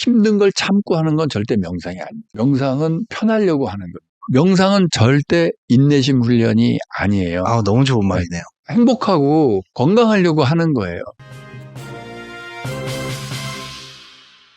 힘든 걸 참고 하는 건 절대 명상이 아니에요. 명상은 편하려고 하는 거예요. 명상은 절대 인내심 훈련이 아니에요. 너무 좋은 말이네요. 행복하고 건강하려고 하는 거예요.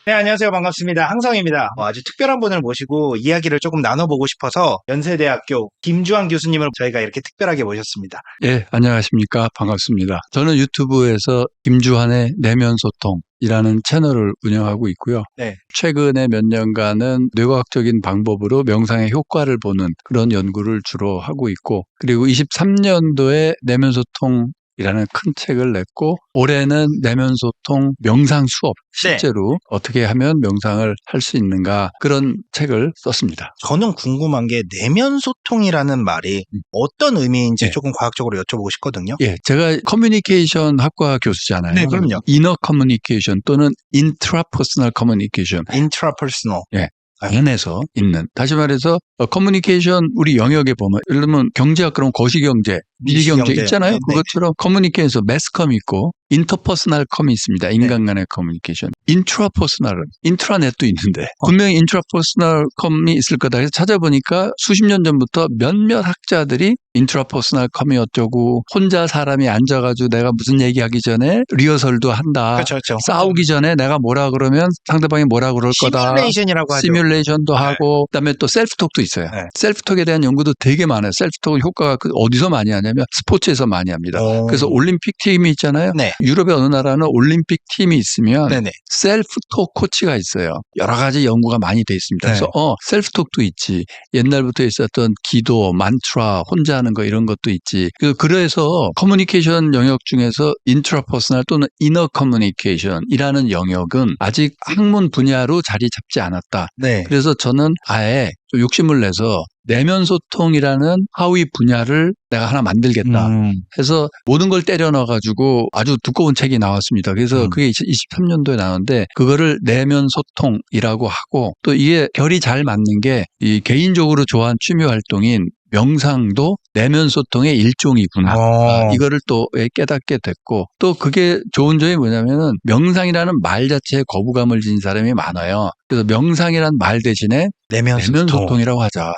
네, 안녕하세요. 반갑습니다. 항성입니다. 아주 특별한 분을 모시고 이야기를 조금 나눠보고 싶어서 연세대학교 김주환 교수님을 저희가 이렇게 특별하게 모셨습니다. 예, 안녕하십니까. 반갑습니다. 저는 유튜브에서 김주환의 내면소통이라는 채널을 운영하고 있고요. 네. 최근에 몇 년간은 뇌과학적인 방법으로 명상의 효과를 보는 그런 연구를 주로 하고 있고, 그리고 23년도에 내면소통 이라는 큰 책을 냈고, 올해는 내면소통 명상 수업, 실제로 어떻게 하면 명상을 할 수 있는가, 그런 책을 썼습니다. 저는 궁금한 게 내면소통이라는 말이 어떤 의미인지 조금 과학적으로 여쭤보고 싶거든요. 예, 제가 커뮤니케이션 학과 교수잖아요. 네, 그럼요. 이너 커뮤니케이션 또는 인트라퍼스널 커뮤니케이션. 인트라퍼스널. 예. 안에서 있는. 다시 말해서 커뮤니케이션 우리 영역에 보면 예를 들면 경제학 그러면 거시경제, 미시경제 있잖아요. 네, 그것처럼 커뮤니케이션 매스컴이 있고 인터퍼스널 컴이 있습니다. 인간 간의 커뮤니케이션. 인트라퍼스널은 인트라넷도 있는데 분명히 인트라퍼스널 컴이 있을 거다. 그래서 찾아보니까 수십 년 전부터 몇몇 학자들이 인트라퍼스널 컴이 어쩌고 혼자 사람이 앉아가지고 내가 무슨 얘기하기 전에 리허설도 한다. 그렇죠. 싸우기 전에 내가 뭐라 그러면 상대방이 뭐라 그럴 거다. 시뮬레이션이라고 하죠. 시뮬레이션도 하고 그다음에 또 셀프톡도 있어요. 네. 셀프톡에 대한 연구도 되게 많아요. 셀프톡 효과가 어디서 많이 하냐면 스포츠에서 많이 합니다. 그래서 올림픽 팀이 있잖아요. 네. 유럽의 어느 나라는 올림픽 팀이 있으면 네네. 셀프톡 코치가 있어요. 여러 가지 연구가 많이 돼 있습니다. 네. 그래서 셀프톡도 있지. 옛날부터 있었던 기도, 만트라, 혼자 하는 거 이런 것도 있지. 그래서 커뮤니케이션 영역 중에서 인트라퍼스널 또는 이너 커뮤니케이션이라는 영역은 아직 학문 분야로 자리 잡지 않았다. 네. 그래서 저는 아예 좀 욕심을 내서 내면소통이라는 하위 분야를 내가 하나 만들겠다 해서 모든 걸 때려 넣어가지고 아주 두꺼운 책이 나왔습니다. 그래서 그게 23년도에 나왔는데 그거를 내면소통이라고 하고 또 이게 결이 잘 맞는 게 이 개인적으로 좋아하는 취미 활동인 명상도 내면소통의 일종이구나. 이거를 또 깨닫게 됐고 또 그게 좋은 점이 뭐냐면은 명상이라는 말 자체에 거부감을 지닌 사람이 많아요. 그래서 명상이란 말 대신에 내면소통이라고 하자.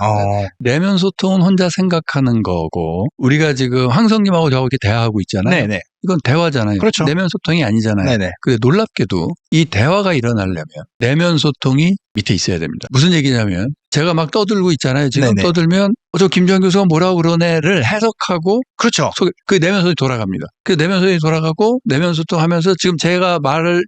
내면소통은 혼자 생각하는 거고 우리가 지금 황성님하고 저하고 이렇게 대화하고 있잖아요. 네네. 이건 대화잖아요. 그렇죠. 내면소통이 아니잖아요. 네네. 근데 놀랍게도 이 대화가 일어나려면 내면소통이 밑에 있어야 됩니다. 무슨 얘기냐면 제가 막 떠들고 있잖아요. 지금 네네. 떠들면 저 김주환 교수가 뭐라고 그러네를 해석하고 그렇죠. 그 내면소통이 돌아갑니다. 그 내면소통이 돌아가고 내면소통하면서 지금 제가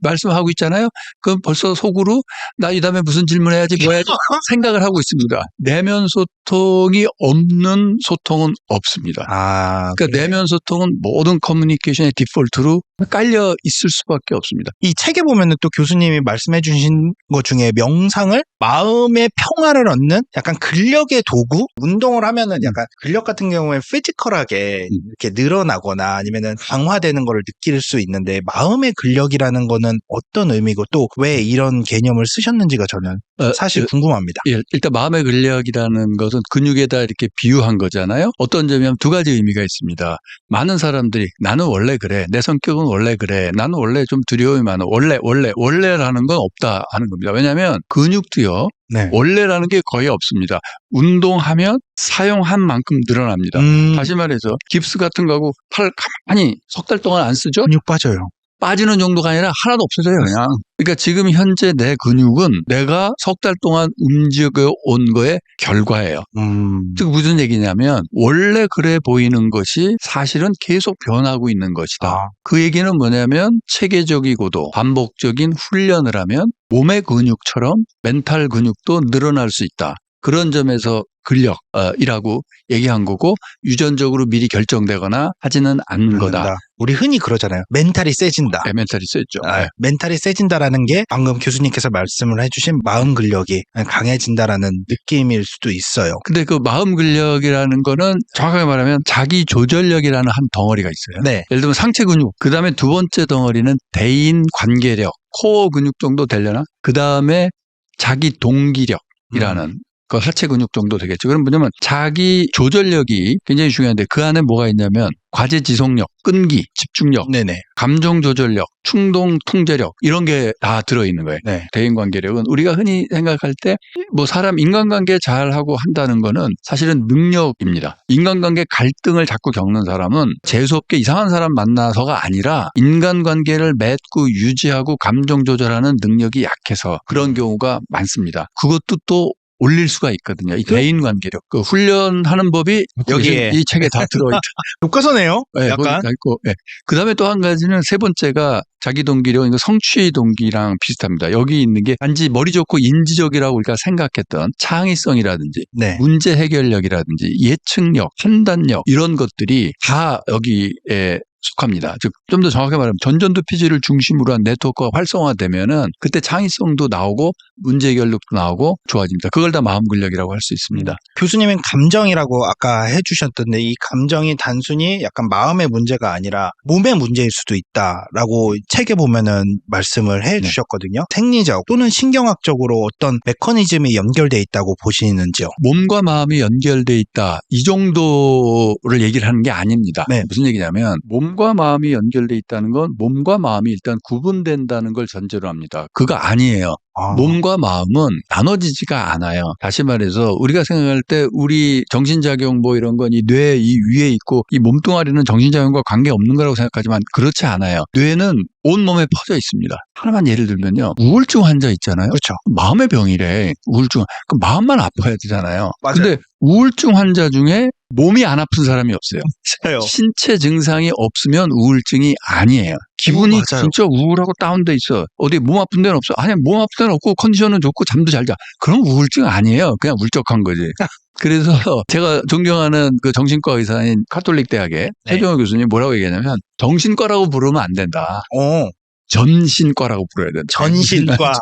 말씀하고 있잖아요. 그럼 벌써 속으로 나 이 다음에 무슨 질문해야지 뭐 해야지 생각을 하고 있습니다. 내면소통이 없는 소통은 없습니다. 그러니까 내면소통은 모든 커뮤니케이션의 디폴트로 깔려 있을 수밖에 없습니다. 이 책에 보면은 또 교수님이 말씀해 주신 것 중에 명상을 마음의 평화를 얻는 약간 근력의 도구? 운동을 하면은 약간 근력 같은 경우에 피지컬하게 이렇게 늘어나거나 아니면은 강화되는 걸 느낄 수 있는데 마음의 근력이라는 거는 어떤 의미고 또 왜 이런 개념을 쓰셨는지가 저는 사실 궁금합니다. 예, 일단 마음의 근력이라는 것은 근육에다 이렇게 비유한 거잖아요. 어떤 점이면 두 가지 의미가 있습니다. 많은 사람들이 나는 원래 그래. 내 성격은 원래 그래. 나는 원래 좀 두려움이 많아. 원래라는 건 없다 하는 겁니다. 왜냐하면 근육도요. 네. 원래라는 게 거의 없습니다. 운동하면 사용한 만큼 늘어납니다. 다시 말해서 깁스 같은 거하고 팔 가만히 석 달 동안 안 쓰죠? 근육 빠져요. 빠지는 정도가 아니라 하나도 없어져요, 그냥. 그러니까 지금 현재 내 근육은 내가 석 달 동안 움직여 온 거의 결과예요. 즉 무슨 얘기냐면 원래 그래 보이는 것이 사실은 계속 변하고 있는 것이다. 그 얘기는 뭐냐면 체계적이고도 반복적인 훈련을 하면 몸의 근육처럼 멘탈 근육도 늘어날 수 있다. 그런 점에서 근력이라고 얘기한 거고 유전적으로 미리 결정되거나 하지는 않는 거다. 우리 흔히 그러잖아요. 멘탈이 세진다. 네, 멘탈이 세죠. 네. 멘탈이 세진다라는 게 방금 교수님께서 말씀을 해주신 마음 근력이 강해진다라는 느낌일 수도 있어요. 근데 그 마음 근력이라는 거는 정확하게 말하면 자기 조절력이라는 한 덩어리가 있어요. 네. 예를 들면 상체 근육, 그 다음에 두 번째 덩어리는 대인 관계력, 코어 근육 정도 되려나? 그 다음에 자기 동기력이라는 그 하체 근육 정도 되겠죠. 그럼 뭐냐면 자기 조절력이 굉장히 중요한데 그 안에 뭐가 있냐면 과제 지속력, 끈기, 집중력, 네네. 감정 조절력, 충동 통제력 이런 게 다 들어있는 거예요. 네. 대인관계력은 우리가 흔히 생각할 때 뭐 사람 인간관계 잘하고 한다는 거는 사실은 능력입니다. 인간관계 갈등을 자꾸 겪는 사람은 재수없게 이상한 사람 만나서가 아니라 인간관계를 맺고 유지하고 감정 조절하는 능력이 약해서 그런 경우가 많습니다. 그것도 또 올릴 수가 있거든요. 이 대인관계력. 그 훈련하는 법이 여기에. 이 책에 다 들어있다. 교과서네요. 네, 거기 약간. 다 있고. 네. 그 다음에 또 한 가지는 세 번째가 자기 동기력, 이거 성취 동기랑 비슷합니다. 여기 있는 게 단지 머리 좋고 인지적이라고 우리가 생각했던 창의성이라든지 네. 문제 해결력이라든지 예측력, 판단력 이런 것들이 다 여기에 속합니다. 즉, 좀 더 정확하게 말하면 전전도피지를 중심으로 한 네트워크가 활성화되면은 그때 창의성도 나오고 문제 해결력도 나오고 좋아집니다. 그걸 다 마음 근력이라고 할 수 있습니다. 교수님은 감정이라고 아까 해주셨던데 이 감정이 단순히 약간 마음의 문제가 아니라 몸의 문제일 수도 있다라고 책에 보면은 말씀을 해주셨거든요. 생리적 또는 신경학적으로 어떤 메커니즘이 연결돼 있다고 보시는지요? 몸과 마음이 연결돼 있다. 이 정도를 얘기를 하는 게 아닙니다. 네. 무슨 얘기냐면 몸과 마음이 연결돼 있다는 건 몸과 마음이 일단 구분된다는 걸 전제로 합니다. 그거 아니에요. 몸과 마음은 나눠지지가 않아요. 다시 말해서 우리가 생각할 때 우리 정신작용 뭐 이런 건 이 뇌 이 위에 있고 이 몸뚱아리는 정신작용과 관계없는 거라고 생각하지만 그렇지 않아요. 뇌는 온몸에 퍼져 있습니다. 하나만 예를 들면요. 우울증 환자 있잖아요. 그렇죠. 마음의 병이래. 우울증. 그럼 마음만 아파야 되잖아요. 맞아요. 근데 우울증 환자 중에 몸이 안 아픈 사람이 없어요. 맞아요. 신체 증상이 없으면 우울증이 아니에요. 기분이 맞아요. 진짜 우울하고 다운돼 있어. 어디 몸 아픈 데는 없어. 아니 몸 아픈 데는 없고 컨디션은 좋고 잠도 잘 자. 그럼 우울증 아니에요. 그냥 울적한 거지. 그래서 제가 존경하는 그 정신과 의사인 카톨릭 대학의 최종호 교수님 뭐라고 얘기하냐면 정신과라고 부르면 안 된다. 전신과라고 불러야 된다. 전신과.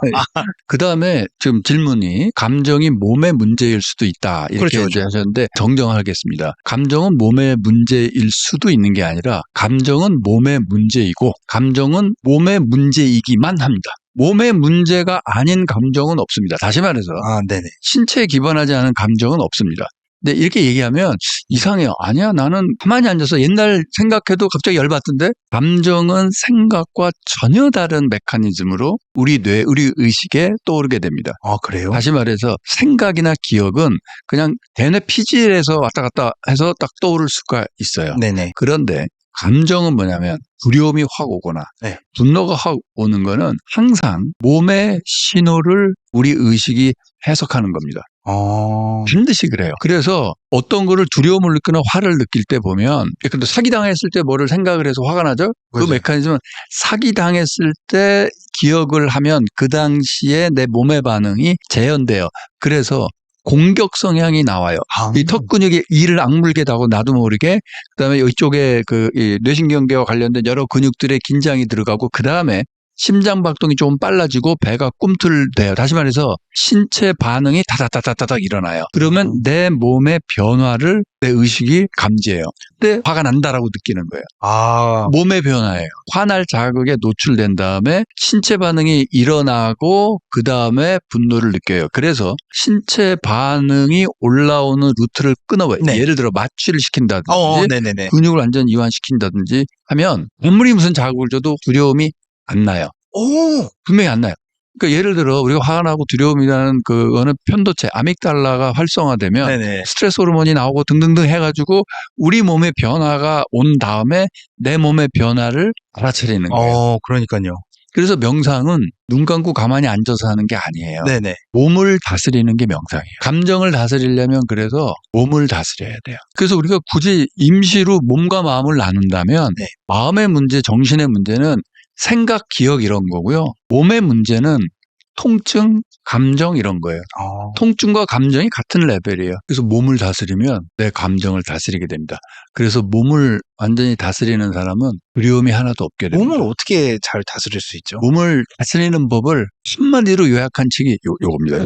그 다음에 지금 질문이 감정이 몸의 문제일 수도 있다. 이렇게 그렇죠, 이제 하셨는데 정정하겠습니다. 감정은 몸의 문제일 수도 있는 게 아니라 감정은 몸의 문제이고 감정은 몸의 문제이기만 합니다. 몸의 문제가 아닌 감정은 없습니다. 다시 말해서 네네. 신체에 기반하지 않은 감정은 없습니다. 근데 이렇게 얘기하면 이상해요. 아니야, 나는 가만히 앉아서 옛날 생각해도 갑자기 열받던데? 감정은 생각과 전혀 다른 메커니즘으로 우리 뇌, 우리 의식에 떠오르게 됩니다. 그래요? 다시 말해서 생각이나 기억은 그냥 대뇌 피질에서 왔다 갔다 해서 딱 떠오를 수가 있어요. 네네. 그런데 감정은 뭐냐면 두려움이 확 오거나 분노가 확 오는 거는 항상 몸의 신호를 우리 의식이 해석하는 겁니다. 반드시 그래요. 그래서 어떤 거를 두려움을 느끼거나 화를 느낄 때 보면 근데 사기당했을 때 뭐를 생각을 해서 화가 나죠? 그 메커니즘은 사기당했을 때 기억을 하면 그 당시에 내 몸의 반응이 재현돼요. 그래서 공격 성향이 나와요. 이 턱 근육이 이를 악물게 하고 나도 모르게 그다음에 이쪽에 이 뇌신경계와 관련된 여러 근육들의 긴장이 들어가고 그다음에 심장 박동이 좀 빨라지고 배가 꿈틀대요. 다시 말해서 신체 반응이 다다다다닥 일어나요. 그러면 내 몸의 변화를 내 의식이 감지해요. 그때 화가 난다라고 느끼는 거예요. 몸의 변화예요. 화날 자극에 노출된 다음에 신체 반응이 일어나고 그 다음에 분노를 느껴요. 그래서 신체 반응이 올라오는 루트를 끊어봐요. 예를 들어 마취를 시킨다든지 근육을 완전히 이완시킨다든지 하면 아무리 무슨 자극을 줘도 두려움이 안 나요. 분명히 안 나요. 그러니까 예를 들어 우리가 화가 나고 두려움이라는 그거는 편도체, 아믹달라가 활성화되면 스트레스 호르몬이 나오고 등등등 해가지고 우리 몸의 변화가 온 다음에 내 몸의 변화를 알아차리는 거예요. 그러니까요. 그래서 명상은 눈 감고 가만히 앉아서 하는 게 아니에요. 몸을 다스리는 게 명상이에요. 감정을 다스리려면 그래서 몸을 다스려야 돼요. 그래서 우리가 굳이 임시로 몸과 마음을 나눈다면 마음의 문제, 정신의 문제는 생각, 기억 이런 거고요. 몸의 문제는 통증, 감정 이런 거예요. 통증과 감정이 같은 레벨이에요. 그래서 몸을 다스리면 내 감정을 다스리게 됩니다. 그래서 몸을 완전히 다스리는 사람은 두려움이 하나도 없게 됩니다. 몸을 어떻게 잘 다스릴 수 있죠? 몸을 다스리는 법을 한마디로 요약한 책이 요겁니다.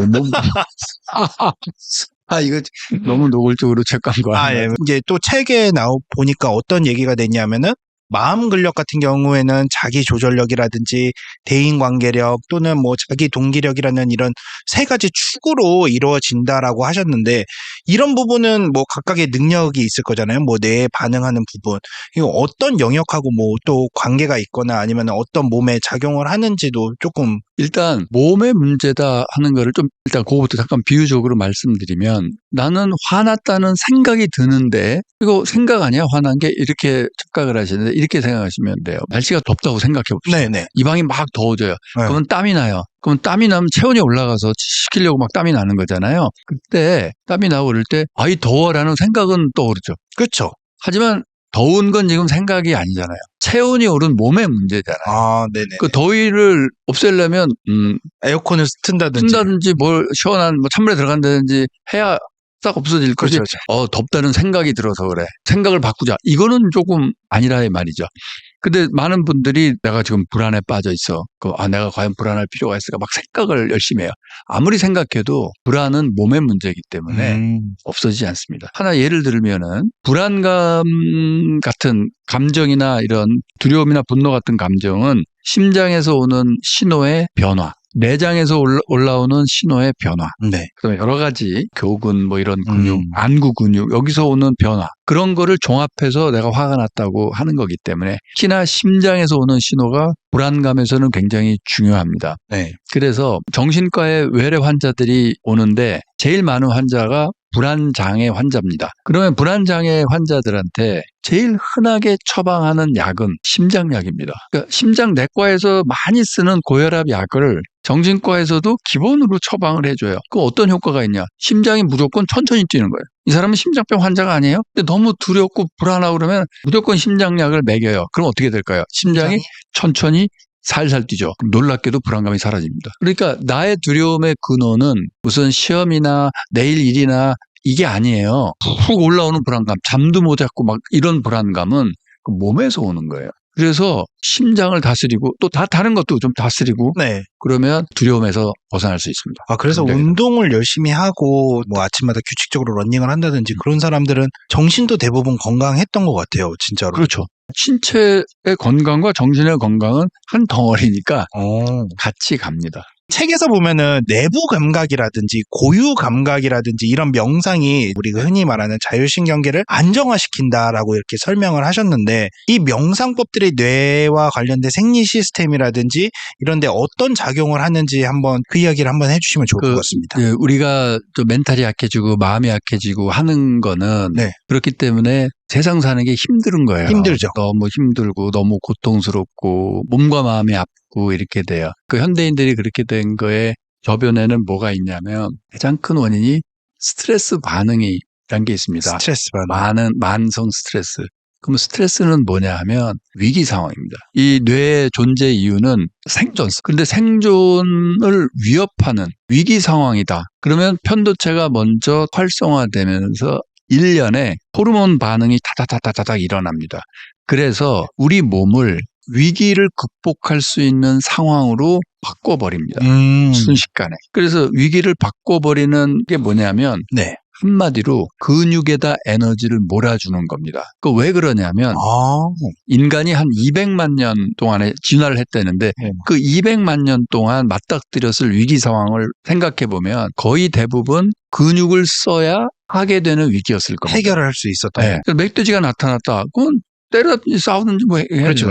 이거 너무 노골적으로 책간 거 아니에요? 이제 또 책에 보니까 어떤 얘기가 됐냐면은 마음 근력 같은 경우에는 자기 조절력이라든지 대인관계력 또는 뭐 자기 동기력이라는 이런 세 가지 축으로 이루어진다라고 하셨는데 이런 부분은 뭐 각각의 능력이 있을 거잖아요. 뭐 뇌에 반응하는 부분. 이거 어떤 영역하고 뭐 또 관계가 있거나 아니면 어떤 몸에 작용을 하는지도 조금 일단 몸의 문제다 하는 거를 좀 일단 그거부터 잠깐 비유적으로 말씀드리면 나는 화났다는 생각이 드는데 이거 생각 아니야 화난 게 이렇게 착각을 하시는데 이렇게 생각하시면 돼요. 날씨가 덥다고 생각해 봅시다. 네네. 이 방이 막 더워져요. 네. 그러면 땀이 나요. 그럼 땀이 나면 체온이 올라가서 식히려고 막 땀이 나는 거잖아요. 그때 땀이 나고 그럴 때 아이 더워라는 생각은 떠오르죠. 그렇죠. 하지만 더운 건 지금 생각이 아니잖아요. 체온이 오른 몸의 문제잖아요. 아, 네네. 그 더위를 없애려면 에어컨을 튼다든지. 뭘 시원한 뭐 찬물에 들어간다든지 해야 싹 없어질 것이 그렇죠. 덥다는 생각이 들어서 그래. 생각을 바꾸자. 이거는 조금 아니라 이 말이죠. 근데 많은 분들이 내가 지금 불안에 빠져 있어. 내가 과연 불안할 필요가 있을까? 막 생각을 열심히 해요. 아무리 생각해도 불안은 몸의 문제이기 때문에 없어지지 않습니다. 하나 예를 들면은 불안감 같은 감정이나 이런 두려움이나 분노 같은 감정은 심장에서 오는 신호의 변화. 내장에서 올라오는 신호의 변화. 네. 그다음에 여러 가지 교근 뭐 이런 근육, 안구 근육 여기서 오는 변화. 그런 거를 종합해서 내가 화가 났다고 하는 거기 때문에 특히나 심장에서 오는 신호가 불안감에서는 굉장히 중요합니다. 네. 그래서 정신과에 외래 환자들이 오는데 제일 많은 환자가 불안장애 환자입니다. 그러면 불안장애 환자들한테 제일 흔하게 처방하는 약은 심장약입니다. 그러니까 심장내과에서 많이 쓰는 고혈압 약을 정신과에서도 기본으로 처방을 해줘요. 그 어떤 효과가 있냐? 심장이 무조건 천천히 뛰는 거예요. 이 사람은 심장병 환자가 아니에요? 근데 너무 두렵고 불안하고 그러면 무조건 심장약을 먹여요. 그럼 어떻게 될까요? 심장이 천천히 살살 뛰죠. 그럼 놀랍게도 불안감이 사라집니다. 그러니까 나의 두려움의 근원은 무슨 시험이나 내일 일이나 이게 아니에요. 훅 올라오는 불안감, 잠도 못 잤고 막 이런 불안감은 그 몸에서 오는 거예요. 그래서 심장을 다스리고 또 다른 것도 좀 다스리고 네. 그러면 두려움에서 벗어날 수 있습니다. 아, 그래서 운동을 열심히 하고 뭐 아침마다 규칙적으로 러닝을 한다든지 그런 사람들은 정신도 대부분 건강했던 것 같아요. 진짜로. 그렇죠. 신체의 건강과 정신의 건강은 한 덩어리니까 같이 갑니다. 책에서 보면은 내부 감각이라든지 고유 감각이라든지 이런 명상이 우리가 흔히 말하는 자율신경계를 안정화시킨다라고 이렇게 설명을 하셨는데 이 명상법들이 뇌와 관련된 생리 시스템이라든지 이런 데 어떤 작용을 하는지 한번 그 이야기를 한번 해주시면 좋을 것 같습니다. 예, 우리가 좀 멘탈이 약해지고 마음이 약해지고 하는 거는 네. 그렇기 때문에 세상 사는 게 힘든 거예요. 힘들죠. 너무 힘들고 너무 고통스럽고 몸과 마음이 아프고 이렇게 돼요. 그 현대인들이 그렇게 된 거에 저변에는 뭐가 있냐면 가장 큰 원인이 스트레스 반응이라는 게 있습니다. 스트레스 반응. 만성 스트레스. 그럼 스트레스는 뭐냐 하면 위기 상황입니다. 이 뇌의 존재 이유는 생존. 그런데 생존을 위협하는 위기 상황이다. 그러면 편도체가 먼저 활성화되면서 1년에 호르몬 반응이 다다다다닥 일어납니다. 그래서 우리 몸을 위기를 극복할 수 있는 상황으로 바꿔버립니다. 순식간에. 그래서 위기를 바꿔버리는 게 뭐냐면 네. 한마디로 근육에다 에너지를 몰아주는 겁니다. 그 왜 그러냐면 인간이 한 200만 년 동안에 진화를 했다는데 그 200만 년 동안 맞닥뜨렸을 위기 상황을 생각해 보면 거의 대부분 근육을 써야 하게 되는 위기였을 겁니다. 해결을 할 수 있었다. 네. 멧돼지가 나타났다. 그건 때려든지 싸우든지 뭐 해야 그렇죠.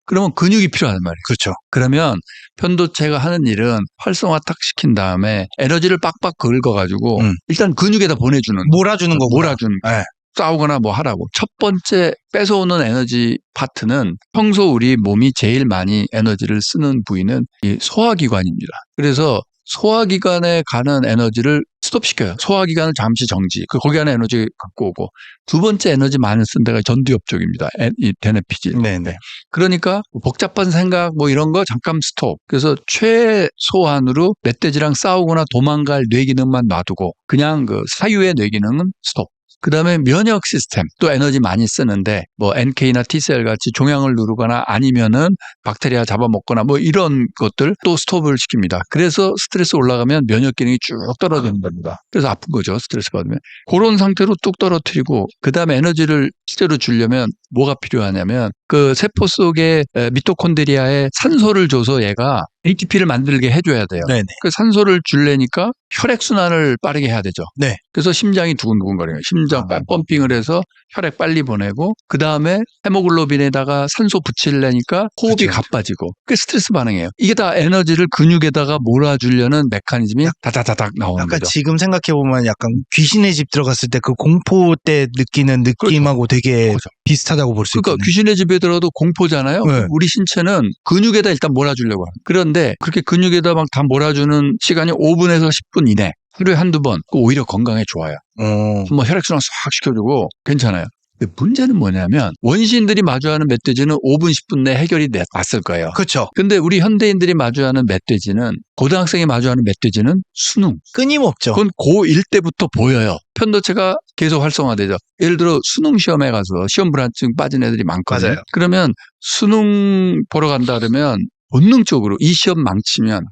그러면 근육이 필요하단 말이에요. 그렇죠. 그러면 편도체가 하는 일은 활성화 탁 시킨 다음에 에너지를 빡빡 긁어가지고 일단 근육에다 보내주는. 몰아주는 거고. 몰아주는. 네. 싸우거나 뭐 하라고. 첫 번째 뺏어오는 에너지 파트는 평소 우리 몸이 제일 많이 에너지를 쓰는 부위는 이 소화기관입니다. 그래서 소화기관에 가는 에너지를 스톱시켜요. 소화기관을 잠시 정지. 거기 안에 에너지 갖고 오고. 두 번째 에너지 많이 쓴 데가 전두엽 쪽입니다. 이 대뇌피질. 네네. 그러니까 복잡한 생각 뭐 이런 거 잠깐 스톱. 그래서 최소한으로 멧돼지랑 싸우거나 도망갈 뇌기능만 놔두고 그냥 그 사유의 뇌기능은 스톱. 그다음에 면역 시스템 또 에너지 많이 쓰는데 뭐 NK나 T셀 같이 종양을 누르거나 아니면은 박테리아 잡아먹거나 뭐 이런 것들 또 스톱을 시킵니다. 그래서 스트레스 올라가면 면역 기능이 쭉 떨어지는 겁니다. 그래서 아픈 거죠. 스트레스 받으면. 그런 상태로 뚝 떨어뜨리고 그다음에 에너지를 실제로 주려면 뭐가 필요하냐면 그 세포 속의 미토콘드리아에 산소를 줘서 얘가 ATP를 만들게 해줘야 돼요. 네네. 그 산소를 줄래니까 혈액순환을 빠르게 해야 되죠. 네. 그래서 심장이 두근두근거려요. 심장 펌핑을 해서 혈액 빨리 보내고 그 다음에 헤모글로빈에다가 산소 붙이려니까 호흡이 그렇죠. 가빠지고 그게 스트레스 반응이에요. 이게 다 에너지를 근육에다가 몰아주려는 메커니즘이 다다다닥 나오는 약간 거죠. 지금 생각해보면 약간 귀신의 집 들어갔을 때 그 공포 때 느끼는 느낌하고 되게 그렇죠. 비슷하다고 볼 수 그러니까 있겠네요. 귀신의 집에 들어도 공포잖아요. 네. 우리 신체는 근육에다 일단 몰아주려고 하는. 그런데 그렇게 근육에다 막 다 몰아주는 시간이 5분에서 10분 이내. 하루에 한두 번. 오히려 건강에 좋아요. 한번 혈액순환 싹 시켜주고 괜찮아요. 근데 문제는 뭐냐면 원시인들이 마주하는 멧돼지는 5분, 10분 내에 해결이 났을 거예요. 그렇죠. 근데 우리 현대인들이 마주하는 멧돼지는 고등학생이 마주하는 멧돼지는 수능. 끊임없죠. 그건 고1 때부터 보여요. 편도체가 계속 활성화되죠. 예를 들어 수능 시험에 가서 시험 불안증 빠진 애들이 많거든요. 맞아요. 그러면 수능 보러 간다 그러면 본능적으로 이 시험 망치면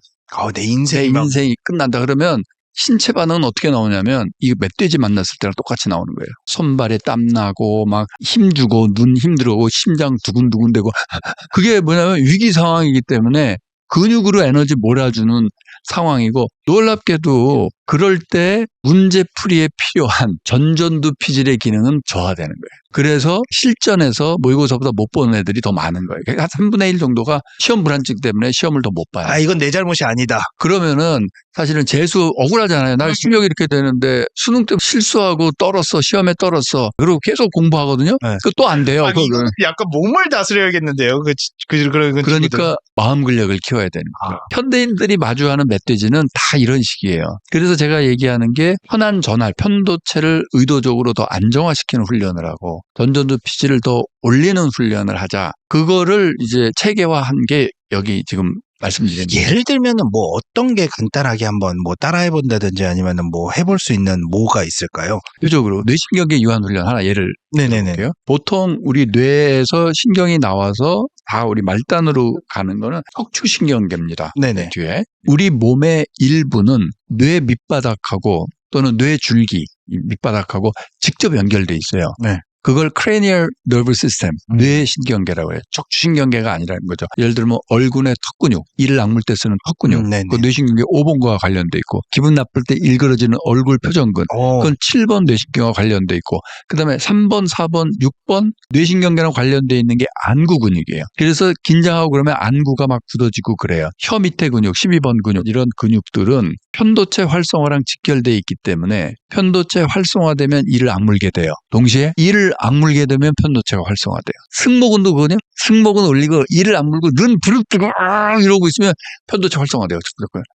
내 내 인생이 인생이 끝난다 그러면 신체 반응은 어떻게 나오냐면 이 멧돼지 만났을 때랑 똑같이 나오는 거예요. 손발에 땀 나고 막 힘주고 눈 힘들고 심장 두근두근대고 그게 뭐냐면 위기 상황이기 때문에 근육으로 에너지 몰아주는 상황이고 놀랍게도 그럴 때 문제풀이에 필요한 전전두피질의 기능은 저하되는 거예요. 그래서 실전에서 모의고사보다 못 보는 애들이 더 많은 거예요. 한 3분의 1 정도가 시험 불안증 때문에 시험을 더 못 봐요. 이건 내 잘못이 아니다. 그러면은 사실은 재수 억울하잖아요. 날 실력이 이렇게 되는데 수능 때 실수하고 떨었어. 시험에 떨었어. 그리고 계속 공부하거든요. 네. 그 또 안 돼요. 이건 약간 몸을 다스려야겠는데요. 그러니까 마음 근력을 키워야 되는 거예요. 현대인들이 마주하는 멧돼지는 다 이런 식이에요. 그래서 제가 얘기하는 게 현안 전환, 편도체를 의도적으로 더 안정화시키는 훈련을 하고 전전두피질을 더 올리는 훈련을 하자. 그거를 이제 체계화한 게 여기 지금 말씀드린 예를 들면은 뭐 어떤 게 간단하게 한번 뭐 따라해 본다든지 아니면은 뭐 해볼 수 있는 뭐가 있을까요? 대표적으로 뇌신경계 유한 훈련 하나 예를 네네네. 들어볼게요. 보통 우리 뇌에서 신경이 나와서 다 우리 말단으로 가는 거는 척추신경계입니다. 네네. 뒤에 우리 몸의 일부는 뇌 밑바닥하고 또는 뇌 줄기 밑바닥하고 직접 연결돼 있어요. 네. 그걸 cranial nervous system, 뇌신경계라고 해요. 척추신경계가 아니라는 거죠. 예를 들면 얼굴의 턱근육, 이를 악물 때 쓰는 턱근육, 그 뇌신경계 5번과 관련돼 있고 기분 나쁠 때 일그러지는 얼굴 표정근, 그건 7번 뇌신경과 관련돼 있고 그다음에 3번, 4번, 6번 뇌신경계랑 관련돼 있는 게 안구 근육이에요. 그래서 긴장하고 그러면 안구가 막 굳어지고 그래요. 혀 밑에 근육, 12번 근육 이런 근육들은 편도체 활성화랑 직결돼 있기 때문에 편도체 활성화되면 이를 악물게 돼요. 동시에 이를 악물게 되면 편도체가 활성화돼요. 승모근도 그거냐? 승모근 올리고 이를 악물고 눈 부릅뜨고 이러고 있으면 편도체 활성화돼요.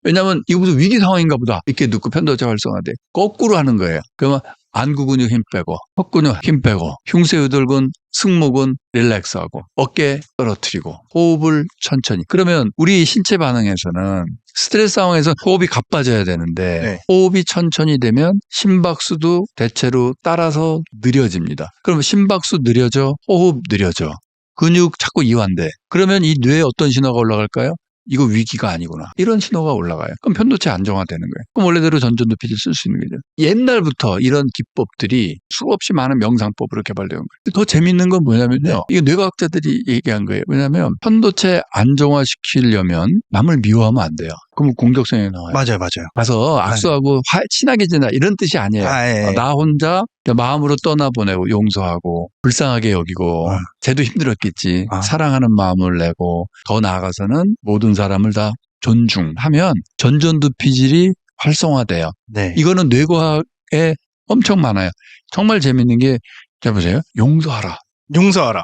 왜냐하면 이거 무슨 위기 상황인가 보다 이렇게 넣고 편도체 활성화돼. 거꾸로 하는 거예요. 그러면 안구 근육 힘 빼고 턱 근육 힘 빼고 흉쇄유돌근 승모근 릴렉스하고 어깨 떨어뜨리고 호흡을 천천히. 그러면 우리 신체 반응에서는 스트레스 상황에서 호흡이 가빠져야 되는데 호흡이 천천히 되면 심박수도 대체로 따라서 느려집니다. 그러면 심박수 느려져, 호흡 느려져. 근육 자꾸 이완돼. 그러면 이 뇌에 어떤 신호가 올라갈까요? 이거 위기가 아니구나. 이런 신호가 올라가요. 그럼 편도체 안정화되는 거예요. 그럼 원래대로 전전두피질 쓸 수 있는 거죠. 옛날부터 이런 기법들이 수없이 많은 명상법으로 개발되어 온 거예요. 더 재밌는 건 뭐냐면요. 이게 뇌과학자들이 얘기한 거예요. 왜냐하면 편도체 안정화시키려면 남을 미워하면 안 돼요. 그럼 공격성이 나와요. 맞아요. 가서 악수하고 친하게 지내 이런 뜻이 아니에요. 나 혼자 마음으로 떠나보내고 용서하고 불쌍하게 여기고 쟤도 힘들었겠지. 사랑하는 마음을 내고 더 나아가서는 모든 사람을 다 존중하면 전전두피질이 활성화돼요. 이거는 뇌과학에 엄청 많아요. 정말 재밌는 게 자 보세요. 용서하라.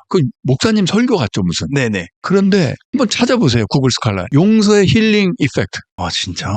그 목사님 설교 같죠 무슨. 네네. 그런데 한번 찾아보세요. 구글 스칼라. 용서의 힐링 이펙트. 진짜?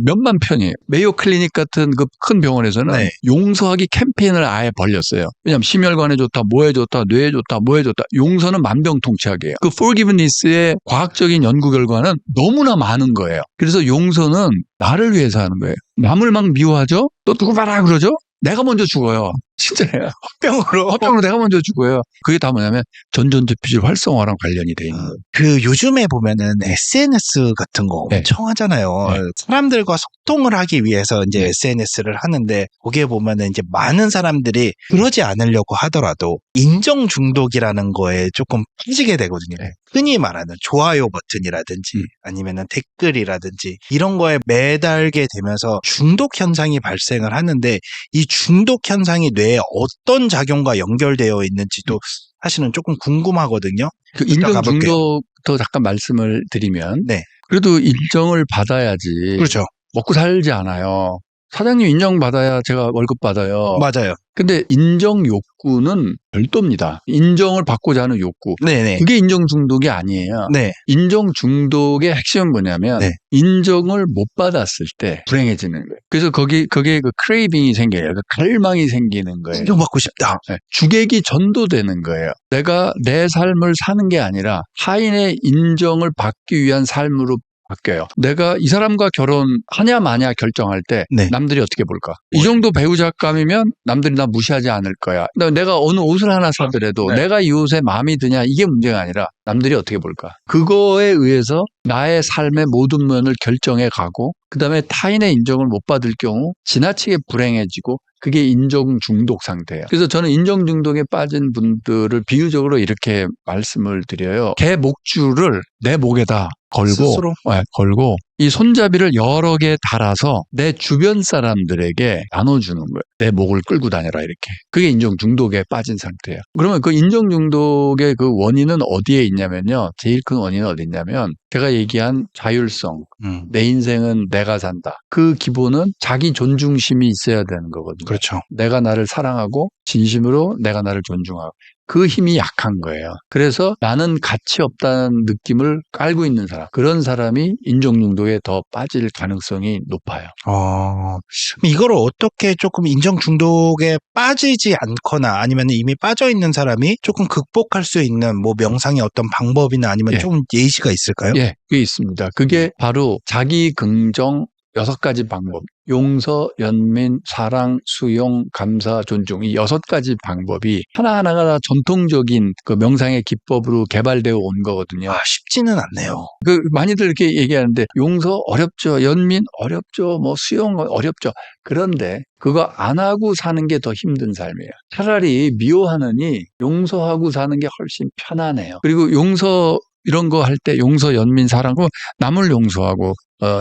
몇만 편이에요. 메이오 클리닉 같은 그 큰 병원에서는 용서하기 캠페인을 아예 벌렸어요. 왜냐하면 심혈관에 좋다, 뭐에 좋다, 뇌에 좋다, 뭐에 좋다. 용서는 만병통치약이에요. 그 forgiveness의 과학적인 연구 결과는 너무나 많은 거예요. 그래서 용서는 나를 위해서 하는 거예요. 남을 막 미워하죠? 또 누구 봐라 그러죠? 내가 먼저 죽어요. 진짜 내가 화병으로 내가 먼저 죽어요. 그게 다 뭐냐면 전전두피질 활성화랑 관련이 돼 있는 거예요. 그 요즘에 보면은 SNS 같은 거 네. 엄청 하잖아요. 네. 사람들과 소통을 하기 위해서 이제 네. SNS를 하는데 거기에 보면은 이제 많은 사람들이 그러지 않으려고 하더라도 인정 중독이라는 거에 조금 빠지게 되거든요. 네. 흔히 말하는 좋아요 버튼이라든지 아니면은 댓글이라든지 이런 거에 매달게 되면서 중독 현상이 발생을 하는데 이 중독 현상이 뇌에 어떤 작용과 연결되어 있는지도 사실은 조금 궁금하거든요. 그 이따 인정 가볼게요. 중독도 잠깐 말씀을 드리면 네. 그래도 인정을 받아야지 그렇죠. 먹고 살지 않아요. 사장님 인정받아야 제가 월급 받아요. 맞아요. 근데 인정 욕구는 별도입니다. 인정을 받고자 하는 욕구. 네네. 그게 인정 중독이 아니에요. 네. 인정 중독의 핵심은 뭐냐면 네. 인정을 못 받았을 때 불행해지는 거예요. 그래서 거기에 그 크레이빙이 생겨요. 그 갈망이 생기는 거예요. 인정받고 싶다. 네. 주객이 전도되는 거예요. 내가 내 삶을 사는 게 아니라 타인의 인정을 받기 위한 삶으로 바뀌어요. 내가 이 사람과 결혼하냐 마냐 결정할 때 네. 남들이 어떻게 볼까? 이 정도 배우자감이면 남들이 나 무시하지 않을 거야. 내가 어느 옷을 하나 사더라도 네. 내가 이 옷에 마음이 드냐 이게 문제가 아니라 남들이 어떻게 볼까? 그거에 의해서 나의 삶의 모든 면을 결정해 가고 그다음에 타인의 인정을 못 받을 경우 지나치게 불행해지고 그게 인정 중독 상태예요. 그래서 저는 인정 중독에 빠진 분들을 비유적으로 이렇게 말씀을 드려요. 개 목줄을 내 목에다 스스로? 걸고 이 손잡이를 여러 개 달아서 내 주변 사람들에게 나눠주는 거예요. 내 목을 끌고 다녀라 이렇게. 그게 인정 중독에 빠진 상태예요. 그러면 그 인정 중독의 그 원인은 어디에 있냐면요. 제일 큰 원인은 어디 있냐면 제가 얘기한 자율성. 내 인생은 내가 산다. 그 기본은 자기 존중심이 있어야 되는 거거든요. 그렇죠. 내가 나를 사랑하고 진심으로 내가 나를 존중하고 그 힘이 약한 거예요. 그래서 나는 가치 없다는 느낌을 깔고 있는 사람, 그런 사람이 인정중독에 더 빠질 가능성이 높아요. 그럼 이거를 어떻게 조금 인정 중독에 빠지지 않거나 아니면 이미 빠져 있는 사람이 조금 극복할 수 있는 뭐 명상의 어떤 방법이나 아니면 좀 예시가 있을까요? 예, 그게 있습니다. 그게 바로 자기 긍정 6가지 방법. 용서, 연민, 사랑, 수용, 감사, 존중. 이 6가지 방법이 하나하나가 다 전통적인 그 명상의 기법으로 개발되어 온 거거든요. 쉽지는 않네요. 많이들 이렇게 얘기하는데 용서 어렵죠. 연민 어렵죠. 뭐 수용 어렵죠. 그런데 그거 안 하고 사는 게 더 힘든 삶이에요. 차라리 미워하느니 용서하고 사는 게 훨씬 편하네요. 그리고 용서 이런 거 할 때 용서, 연민, 사랑, 남을 용서하고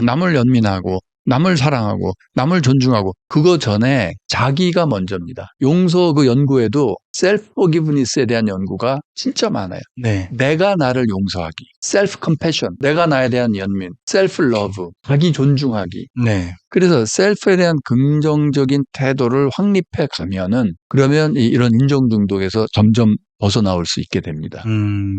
남을 연민하고 남을 사랑하고 남을 존중하고 그거 전에 자기가 먼저입니다. 용서 그 연구에도 셀프 포기브니스에 대한 연구가 진짜 많아요. 네. 내가 나를 용서하기, 셀프 컴패션, 내가 나에 대한 연민, 셀프 러브, 자기 존중하기. 네. 그래서 셀프에 대한 긍정적인 태도를 확립해 가면은 그러면 이런 인정 중독에서 점점 벗어나올 수 있게 됩니다.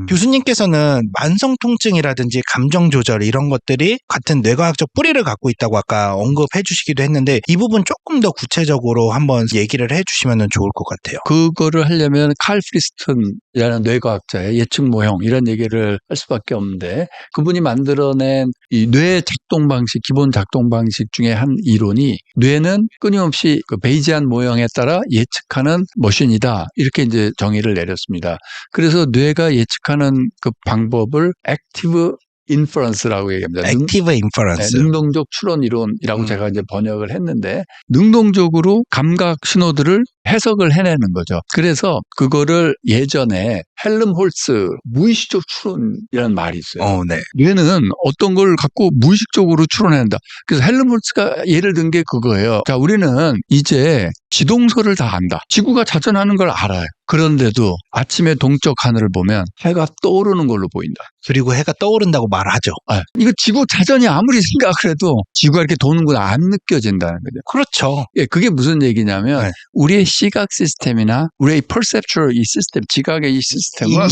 교수님께서는 만성 통증이라든지 감정 조절 이런 것들이 같은 뇌과학적 뿌리를 갖고 있다고 아까 언급해 주시기도 했는데 이 부분 조금 더 구체적으로 한번 얘기를 해 주시면 좋을 것 같아요. 그거를 하려면 칼 프리스턴이라는 뇌과학자의 예측 모형 이런 얘기를 할 수밖에 없는데 그분이 만들어낸 이 뇌 작동 방식, 기본 작동 방식 중에 한 이론이 뇌는 끊임없이 그 베이지안 모형에 따라 예측하는 머신이다. 이렇게 이제 정의를 내렸습니다. 그래서 뇌가 예측하는 그 방법을 액티브 인퍼런스라고 얘기합니다. 액티브 인퍼런스. 능동적 추론 이론이라고 제가 이제 번역을 했는데 능동적으로 감각 신호들을 해석을 해내는 거죠. 그래서 그거를 예전에 헬름홀츠 무의식적 추론이라는 말이 있어요. 네. 뇌는 어떤 걸 갖고 무의식적으로 추론한다. 그래서 헬름홀츠가 예를 든 게 그거예요. 자, 우리는 이제 지동설을 다 안다. 지구가 자전하는 걸 알아요. 그런데도 아침에 동쪽 하늘을 보면 해가 떠오르는 걸로 보인다. 그리고 해가 떠오른다고 말하죠. 이거 지구 자전이 아무리 생각을 해도 지구가 이렇게 도는 건 안 느껴진다는 거죠. 그렇죠. 예, 그게 무슨 얘기냐면 우리의 시각 시스템이나 우리의 perceptual 이 시스템, 지각의 이 시스템은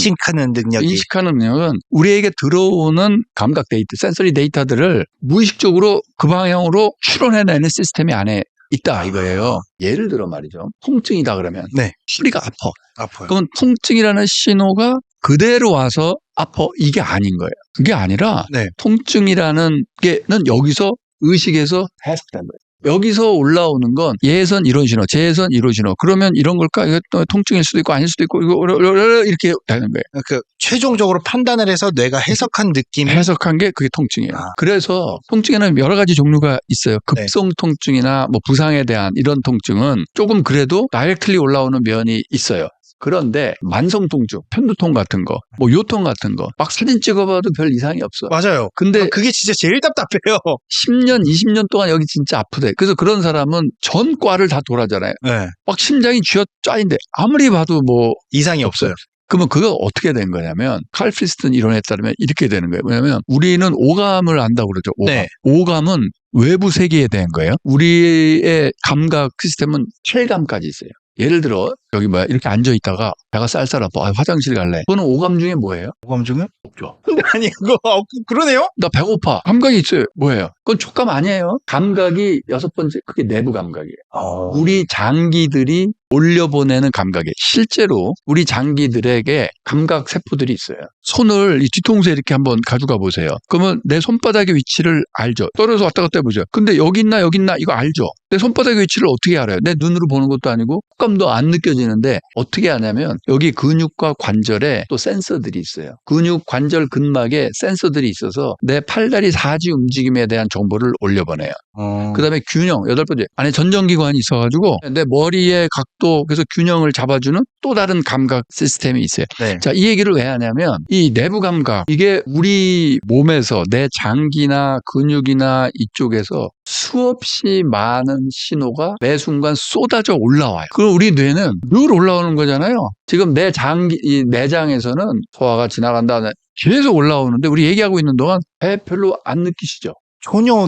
인식하는 능력은 우리에게 들어오는 감각 데이터, 센서리 데이터들을 무의식적으로 그 방향으로 추론해내는 시스템이 안에 있다 이거예요. 예를 들어 말이죠. 통증이다 그러면 허리가 아파요. 그러면 통증이라는 신호가 그대로 와서 아파 이게 아닌 거예요. 그게 아니라 통증이라는 게는 여기서 의식에서 해석된 거예요. 여기서 올라오는 건 예선 이론 신호, 재선 이론 신호. 그러면 이런 걸까? 이거 또 통증일 수도 있고 아닐 수도 있고 이거 이렇게 되는 거예요. 그 최종적으로 판단을 해서 뇌가 해석한 느낌이 해석한 게 그게 통증이에요. 그래서 통증에는 여러 가지 종류가 있어요. 급성 통증이나 뭐 부상에 대한 이런 통증은 조금 그래도 다이렉트리 올라오는 면이 있어요. 그런데 만성 통증, 편두통 같은 거, 뭐 요통 같은 거, 막 사진 찍어봐도 별 이상이 없어. 맞아요. 근데 그게 진짜 제일 답답해요. 10년, 20년 동안 여기 진짜 아프대. 그래서 그런 사람은 전 과를 다 돌아잖아요. 네. 막 심장이 쥐어짜인데 아무리 봐도 뭐 이상이 없어요. 그러면 그거 어떻게 된 거냐면 칼 프리스튼 이론에 따르면 이렇게 되는 거예요. 왜냐하면 우리는 오감을 안다고 그러죠. 오감. 네. 오감은 외부 세계에 대한 거예요. 우리의 감각 시스템은 7감까지 있어요. 예를 들어 여기 뭐야 이렇게 앉아 있다가 배가 쌀쌀 아파. 화장실 갈래. 그거는 오감 중에 뭐예요? 오감 중에? 없죠. 아니 그거 그러네요? 나 배고파. 감각이 있어요. 뭐예요? 그건 촉감 아니에요. 감각이 6번째 그게 내부 감각이에요. 우리 장기들이 올려보내는 감각이에요. 실제로 우리 장기들에게 감각 세포들이 있어요. 손을 이 뒤통수에 이렇게 한번 가져가 보세요. 그러면 내 손바닥의 위치를 알죠. 떨어져서 왔다 갔다 해보죠. 근데 여기 있나 이거 알죠. 내 손바닥의 위치를 어떻게 알아요? 내 눈으로 보는 것도 아니고 촉감도 안 느껴지는데 어떻게 하냐면 여기 근육과 관절에 또 센서들이 있어요. 근육, 관절, 근막에 센서들이 있어서 내 팔다리 사지 움직임에 대한 정보를 올려보내요. 그다음에 균형, 8번째. 안에 전정기관이 있어가지고 내 머리의 각도, 그래서 균형을 잡아주는 또 다른 감각 시스템이 있어요. 네. 자, 이 얘기를 왜 하냐면 이 내부 감각, 이게 우리 몸에서 내 장기나 근육이나 이쪽에서 수없이 많은 신호가 매 순간 쏟아져 올라와요. 그럼 우리 뇌는 늘 올라오는 거잖아요. 지금 내 장기, 이 내장에서는 소화가 지나간다. 계속 올라오는데 우리 얘기하고 있는 동안 배 별로 안 느끼시죠? 전혀.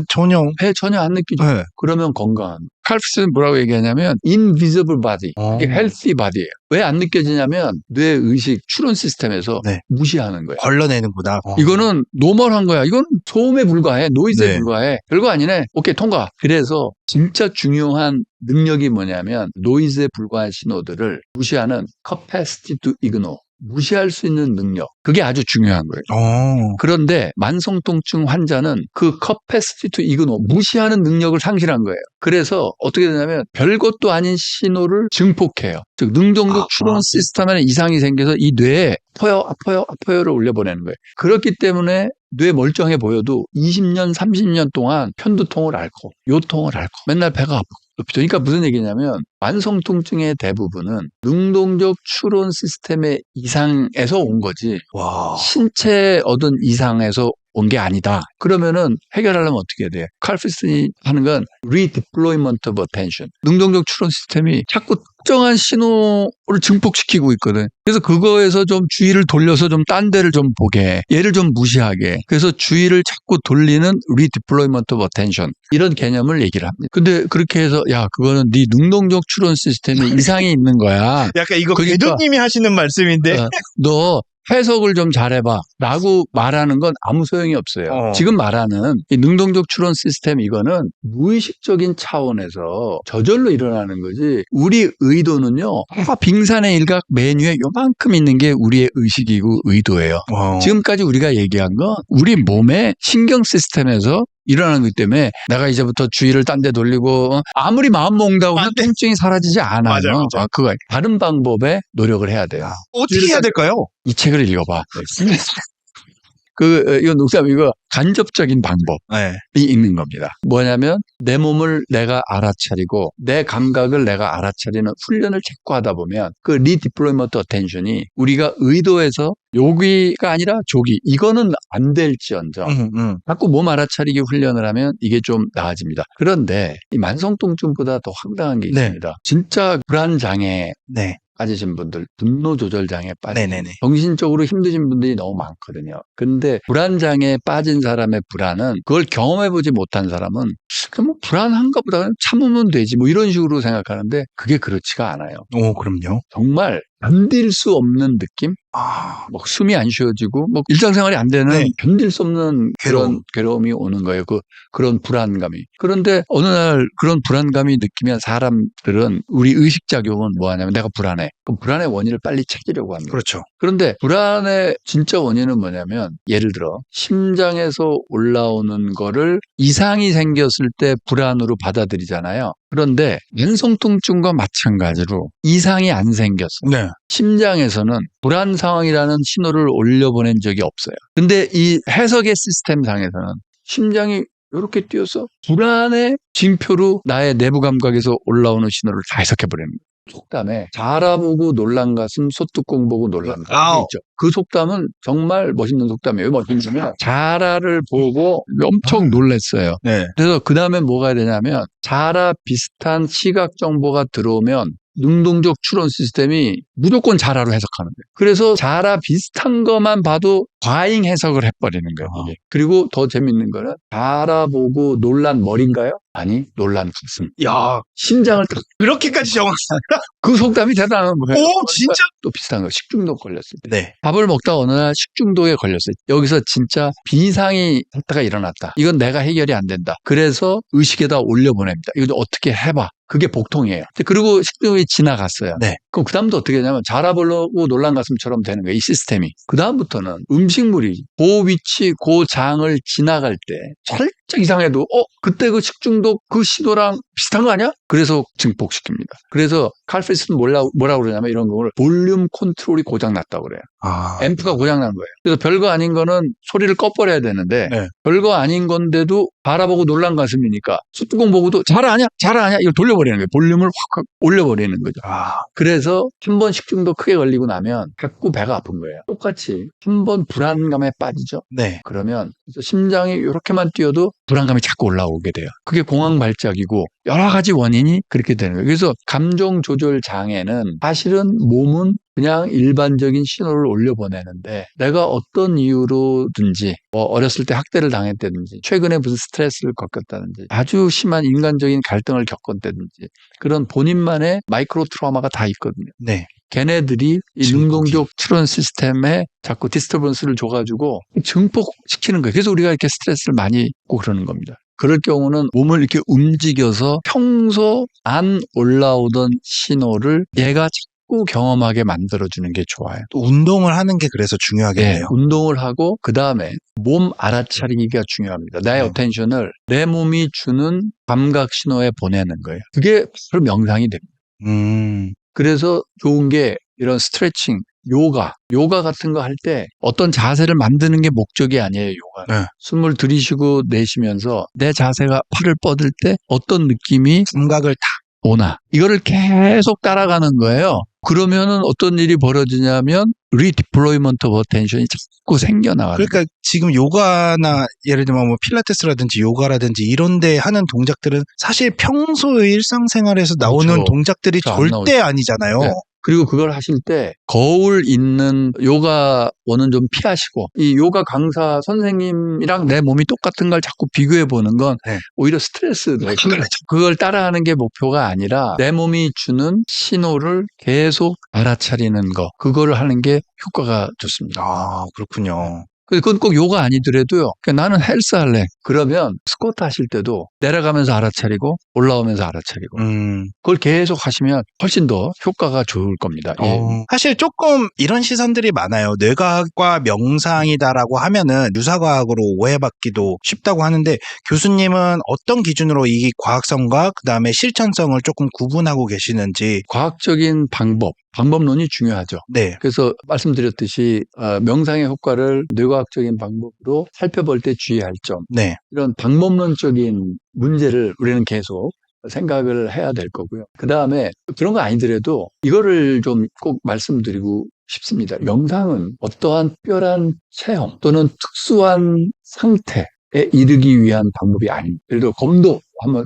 배 전혀 안 느끼죠? 네. 그러면 건강한. 칼프스는 뭐라고 얘기하냐면 invisible body, 이게 healthy body예요. 왜 안 느껴지냐면 뇌의식 추론 시스템에서 네. 무시하는 거예요. 걸러내는구나. 이거는 노멀한 거야. 이건 소음에 불과해. 노이즈에 네. 불과해. 별거 아니네. 오케이, 통과. 그래서 진짜 중요한 능력이 뭐냐면 노이즈에 불과한 신호들을 무시하는 capacity to ignore. 무시할 수 있는 능력. 그게 아주 중요한 거예요. 그런데 만성통증 환자는 그 capacity to ignore, 무시하는 능력을 상실한 거예요. 그래서 어떻게 되냐면 별것도 아닌 신호를 증폭해요. 즉 능동적 추론 시스템에 이상이 생겨서 이 뇌에 아파요를 올려보내는 거예요. 그렇기 때문에 뇌 멀쩡해 보여도 20년, 30년 동안 편두통을 앓고 요통을 앓고 맨날 배가 아프고. 그러니까 무슨 얘기냐면 만성 통증의 대부분은 능동적 추론 시스템의 이상에서 온 거지 신체 얻은 이상에서 온 게 아니다. 그러면은 해결하려면 어떻게 해야 돼? 칼프리슨이 하는 건 redeployment of attention. 능동적 추론 시스템이 자꾸 특정한 신호를 증폭시키고 있거든. 그래서 그거에서 좀 주의를 돌려서 좀 딴 데를 좀 보게, 얘를 좀 무시하게. 그래서 주의를 자꾸 돌리는 redeployment of attention. 이런 개념을 얘기를 합니다. 근데 그렇게 해서 야, 그거는 네 능동적 추론 시스템에 이상이 있는 거야. 약간 이거 그러니까, 궤도님이 하시는 말씀인데. 너 해석을 좀 잘해봐 라고 말하는 건 아무 소용이 없어요. 지금 말하는 이 능동적 추론 시스템 이거는 무의식적인 차원에서 저절로 일어나는 거지 우리 의도는요 빙산의 일각 메뉴에 요만큼 있는 게 우리의 의식이고 의도예요. 지금까지 우리가 얘기한 건 우리 몸의 신경 시스템에서 일어나는 거기 때문에 내가 이제부터 주의를 딴 데 돌리고 아무리 마음 먹는다고 해서 통증이 사라지지 않아요. 맞아요. 그거 다른 방법에 노력을 해야 돼요. 어떻게 해야 될까요? 이 책을 읽어봐. 이거 농담, 이거 간접적인 방법이 있는 겁니다. 뭐냐면 내 몸을 내가 알아차리고 내 감각을 내가 알아차리는 훈련을 자꾸 하다 보면 그 redeployment attention이 우리가 의도해서 여기가 아니라 저기 이거는 안 될지언정 자꾸 몸 알아차리기 훈련을 하면 이게 좀 나아집니다. 그런데 이 만성통증보다 더 황당한 게 있습니다. 진짜 불안장애 빠지신 분들, 분노 조절 장애 빠진 정신적으로 힘드신 분들이 너무 많거든요. 근데 불안장애에 빠진 사람의 불안은 그걸 경험해보지 못한 사람은 그럼 뭐 불안한가 보다 참으면 되지 뭐 이런 식으로 생각하는데 그게 그렇지가 않아요. 그럼요. 정말 견딜 수 없는 느낌? 뭐 숨이 안 쉬어지고 뭐 일상생활이 안 되는 네. 견딜 수 없는 그런 괴로움이 오는 거예요. 그런 불안감이. 그런데 어느 날 그런 불안감이 느끼면 사람들은 우리 의식작용은 뭐 하냐면 내가 불안해. 그럼 불안의 원인을 빨리 찾으려고 합니다. 그렇죠. 그런데 불안의 진짜 원인은 뭐냐면 예를 들어 심장에서 올라오는 거를 이상이 생겼을 때 불안으로 받아들이잖아요. 그런데 만성통증과 마찬가지로 이상이 안 생겼어요. 네. 심장에서는 불안 상황이라는 신호를 올려보낸 적이 없어요. 근데 이 해석의 시스템상에서는 심장이 이렇게 뛰어서 불안의 징표로 나의 내부 감각에서 올라오는 신호를 다 해석해버립니다. 속담에 자라 보고 놀란 가슴 소뚜껑 보고 놀란 가슴이 있죠. 그 속담은 정말 멋있는 속담이에요. 멋있으면 자라를 보고 엄청 놀랐어요. 네. 그래서 그 다음에 뭐가 되냐면 자라 비슷한 시각 정보가 들어오면 능동적 추론 시스템이 무조건 자라로 해석하는 거예요. 그래서 자라 비슷한 것만 봐도 과잉 해석을 해버리는 거예요. 이게. 그리고 더 재밌는 거는 자라 보고 놀란 머리인가요? 아니, 놀란 가슴. 야, 심장을 딱 그렇게까지 정확하다. 그 속담이 대단한 거예요. 오, 진짜? 또 비슷한 거 식중독 걸렸을 때. 네. 밥을 먹다 어느 날 식중독에 걸렸어요. 여기서 진짜 비상이 했다가 일어났다. 이건 내가 해결이 안 된다. 그래서 의식에다 올려보냅니다. 이거 좀 어떻게 해봐. 그게 복통이에요. 그리고 식중독이 지나갔어요. 네. 그럼 그 다음부터 어떻게 되냐면 자라보려고 놀란 가슴처럼 되는 거예요. 이 시스템이. 그 다음부터는 음식물이 그 위치, 그 장을 지나갈 때 살짝 이상해도 그때 그 식중독 그 신호랑 비슷한 거 아니야? 그래서 증폭시킵니다. 그래서 칼 프리스는 뭐라고 그러냐면 이런 걸 볼륨 컨트롤이 고장났다고 그래요. 앰프가 고장난 거예요. 그래서 별거 아닌 거는 소리를 꺼버려야 되는데 네. 별거 아닌 건데도 바라보고 놀란 가슴이니까 숫뚜껑 보고도 자라 아냐? 자라 아냐? 이걸 돌려버리는 거예요. 볼륨을 확 올려버리는 거죠. 그래서 한 번 식중독 크게 걸리고 나면 자꾸 배가 아픈 거예요. 똑같이 한 번 불안감에 빠지죠. 네. 그러면 심장이 이렇게만 뛰어도 불안감이 자꾸 올라오게 돼요. 그게 공황 발작이고 여러 가지 원인이 그렇게 되는 거예요. 그래서 감정 조절 장애는 사실은 몸은 그냥 일반적인 신호를 올려보내는데 내가 어떤 이유로든지 뭐 어렸을 때 학대를 당했다든지 최근에 무슨 스트레스를 겪었다든지 아주 심한 인간적인 갈등을 겪었다든지 그런 본인만의 마이크로 트라우마가 다 있거든요. 네. 걔네들이 이 능동적 추론 시스템에 자꾸 디스터번스를 줘가지고 증폭시키는 거예요. 그래서 우리가 이렇게 스트레스를 많이 받고 그러는 겁니다. 그럴 경우는 몸을 이렇게 움직여서 평소 안 올라오던 신호를 얘가 자꾸 경험하게 만들어주는 게 좋아요. 또 운동을 하는 게 그래서 중요하겠네요. 네, 운동을 하고 그 다음에 몸 알아차리기가 중요합니다. 나의 어텐션을 내 몸이 주는 감각 신호에 보내는 거예요. 그게 바로 명상이 됩니다. 그래서 좋은 게 이런 스트레칭, 요가 같은 거 할 때 어떤 자세를 만드는 게 목적이 아니에요, 요가. 네. 숨을 들이쉬고 내쉬면서 내 자세가 팔을 뻗을 때 어떤 느낌이 감각을 다 오나. 이거를 계속 따라가는 거예요. 그러면은 어떤 일이 벌어지냐면 리디플로이먼트 오브 어텐션이 자꾸 생겨나가요. 그러니까 지금 요가나 예를 들면 뭐 필라테스라든지 요가라든지 이런 데 하는 동작들은 사실 평소의 일상생활에서 나오는 그렇죠. 동작들이 절대 아니잖아요. 네. 그리고 그걸 하실 때 거울 있는 요가원은 좀 피하시고 이 요가 강사 선생님이랑 내 몸이 똑같은 걸 자꾸 비교해 보는 건 오히려 스트레스. 그걸 따라하는 게 목표가 아니라 내 몸이 주는 신호를 계속 알아차리는 거. 그거를 하는 게 효과가 좋습니다. 그렇군요. 그건 꼭 요가 아니더라도요. 그러니까 나는 헬스 할래. 그러면 스쿼트 하실 때도 내려가면서 알아차리고 올라오면서 알아차리고 그걸 계속 하시면 훨씬 더 효과가 좋을 겁니다. 사실 조금 이런 시선들이 많아요. 뇌과학과 명상이다라고 하면은 유사과학으로 오해받기도 쉽다고 하는데 교수님은 어떤 기준으로 이 과학성과 그다음에 실천성을 조금 구분하고 계시는지. 과학적인 방법론이 중요하죠. 네. 그래서 말씀드렸듯이 명상의 효과를 뇌과학적인 방법으로 살펴볼 때 주의할 점. 네. 이런 방법론적인 문제를 우리는 계속 생각을 해야 될 거고요. 그다음에 그런 거 아니더라도 이거를 좀 꼭 말씀드리고 싶습니다. 명상은 어떠한 특별한 체험 또는 특수한 상태에 이르기 위한 방법이 아닙니다. 예를 들어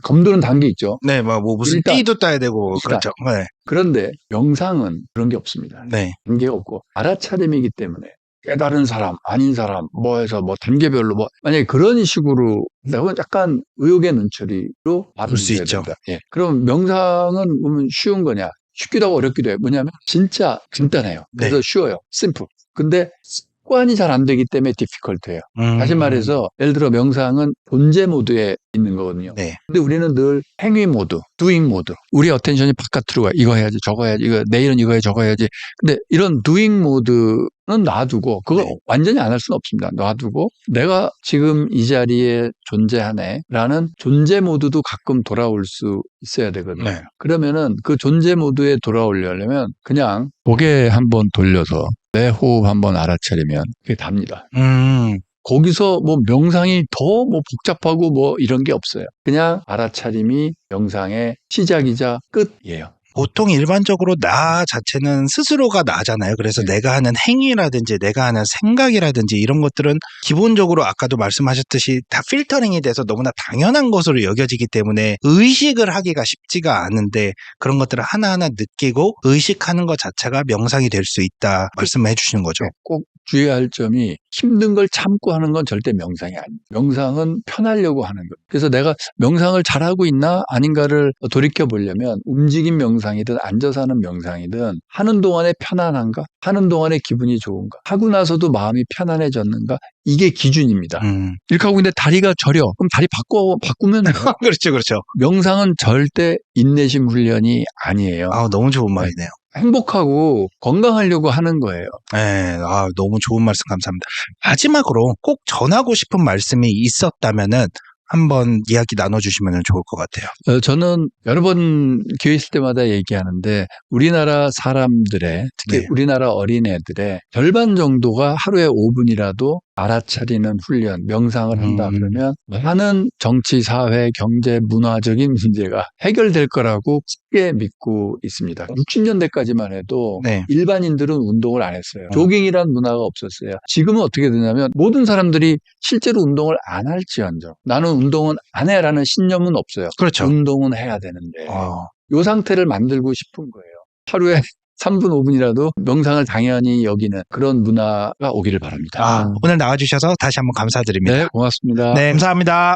검도는 단계 있죠. 네, 뭐 무슨 띠도 따야 되고 그렇죠. 네. 그런데 명상은 그런 게 없습니다. 네. 단계가 없고 알아차림이기 때문에 깨달은 사람, 아닌 사람, 해서 단계별로 만약에 그런 식으로 내가 약간 의혹의 눈초리로 볼 수 있죠. 됩니다. 예. 그럼 명상은 보면 쉬운 거냐? 쉽기도 하고 어렵기도 해요. 뭐냐면 진짜 간단해요. 그래서 쉬워요. 심플. 근데 습관이 잘 안 되기 때문에 디피컬트해요. 다시 말해서 예를 들어 명상은 존재 모드에 있는 거거든요. 네. 근데 우리는 늘 행위 모드, doing 모드. 우리 어텐션이 바깥으로 가. 이거 해야지, 저거 해야지, 내일은 이거 해, 저거 해야지. 근데 이런 doing 모드는 놔두고 그걸 네. 완전히 안 할 수는 없습니다. 놔두고 내가 지금 이 자리에 존재하네라는 존재 모드도 가끔 돌아올 수 있어야 되거든요. 네. 그러면은 그 존재 모드에 돌아오려면 그냥 고개 한번 돌려서 내 호흡 한번 알아차리면 그게 답니다. 거기서 뭐 명상이 더 뭐 복잡하고 뭐 이런 게 없어요. 그냥 알아차림이 명상의 시작이자 끝이에요. 보통 일반적으로 나 자체는 스스로가 나잖아요. 그래서 네. 내가 하는 행위라든지 내가 하는 생각이라든지 이런 것들은 기본적으로 아까도 말씀하셨듯이 다 필터링이 돼서 너무나 당연한 것으로 여겨지기 때문에 의식을 하기가 쉽지가 않은데 그런 것들을 하나하나 느끼고 의식하는 것 자체가 명상이 될 수 있다 말씀해 주시는 거죠. 꼭 주의해야 할 점이 힘든 걸 참고 하는 건 절대 명상이 아닙니다. 명상은 편하려고 하는 거예요. 그래서 내가 명상을 잘하고 있나 아닌가를 돌이켜보려면 움직임 명상이든 앉아서 하는 명상이든 하는 동안에 편안한가? 하는 동안에 기분이 좋은가? 하고 나서도 마음이 편안해졌는가? 이게 기준입니다. 이렇게 하고 있는데 다리가 저려. 그럼 다리 바꾸면 돼요. 그렇죠, 그렇죠. 명상은 절대 인내심 훈련이 아니에요. 너무 좋은 말이네요. 행복하고 건강하려고 하는 거예요. 네, 너무 좋은 말씀 감사합니다. 마지막으로 꼭 전하고 싶은 말씀이 있었다면은 한번 이야기 나눠주시면 좋을 것 같아요. 저는 여러 번 기회 있을 때마다 얘기하는데 우리나라 사람들의 특히 네. 우리나라 어린애들의 절반 정도가 하루에 5분이라도 알아차리는 훈련, 명상을 한다 그러면 많은 정치, 사회, 경제, 문화적인 문제가 해결될 거라고 크게 믿고 있습니다. 60년대까지만 해도 네. 일반인들은 운동을 안 했어요. 조깅이란 문화가 없었어요. 지금은 어떻게 되냐면 모든 사람들이 실제로 운동을 안 할지언정 나는 운동은 안 해라는 신념은 없어요. 그렇죠. 운동은 해야 되는데 이 상태를 만들고 싶은 거예요. 하루에 3분, 5분이라도 명상을 당연히 여기는 그런 문화가 오기를 바랍니다. 오늘 나와주셔서 다시 한번 감사드립니다. 네, 고맙습니다. 네, 감사합니다.